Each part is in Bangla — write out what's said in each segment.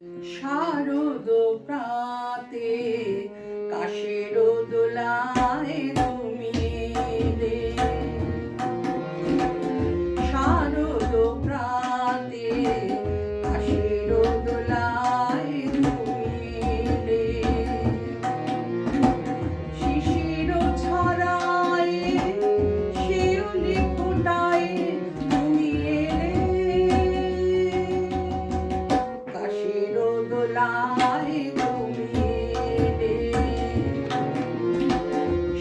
শারদ প্রাতে কাশের দোলায় তুমি এলে, শারদ প্রাতে কাশের দোলায় তুমি এলে, শিশির ছড়ায় শিউলি ফোটায় তুমি এলে, কাশের দোলায় তুমি এলে,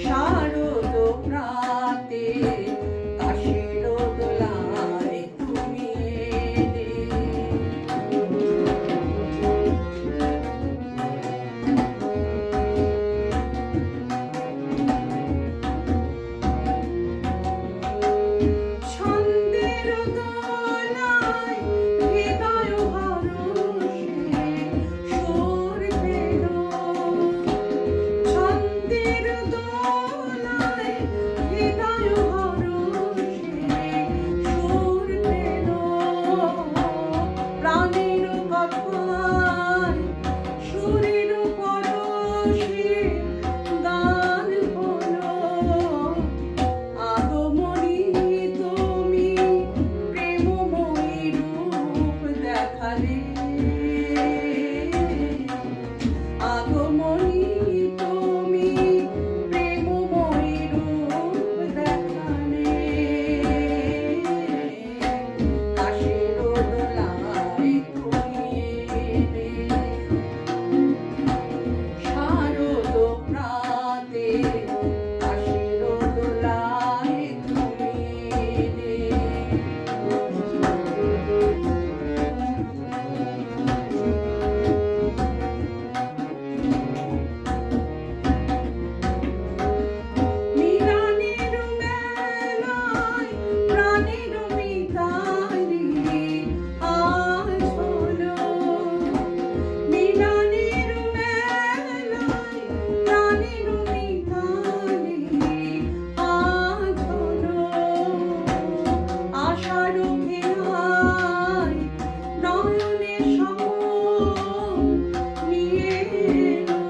শারদ প্রাতে কাশের দোলায় তুমি এলে। ছন্দের দোলায় হৃদয় হরষে সুর পেল, ছন্দের দোলায় হৃদয় হরষে সুর পেল, প্রাণের কথায় সুরের পরশে গান হলো, আগমনী তুমি প্রেমময়ী রূপ দেখালে, আগমনী তুমি প্রেমময়ী রূপ দেখালে, কাশের দোলায় তুমি এলে, শারদ প্রাতে কাশের দোলায় তুমি এলে। মিলনের মেলায় প্রাণের মিতালি আজ হলো, মিলনের মেলায় প্রাণের মিতালি আজ হলো, আশার খেলায় নয়নের সমন নিয়ে এলো,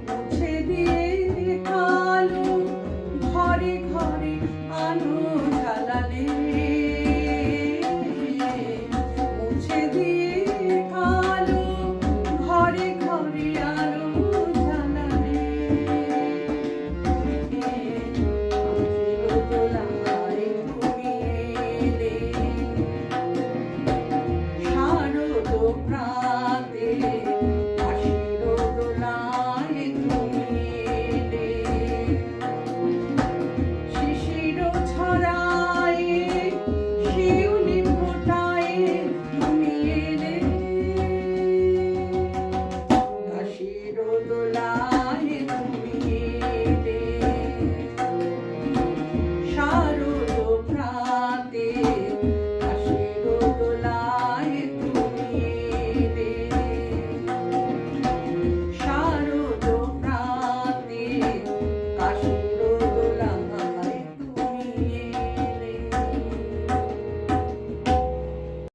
মুছে দিয়ে কালো ঘরে ঘরে আলো জ্বালালে, মুছে দিয়ে কালো ঘরে ঘরে আলো জ্বালালে, কাশের দোলায় তুমি এলে, শারদ প্রাতে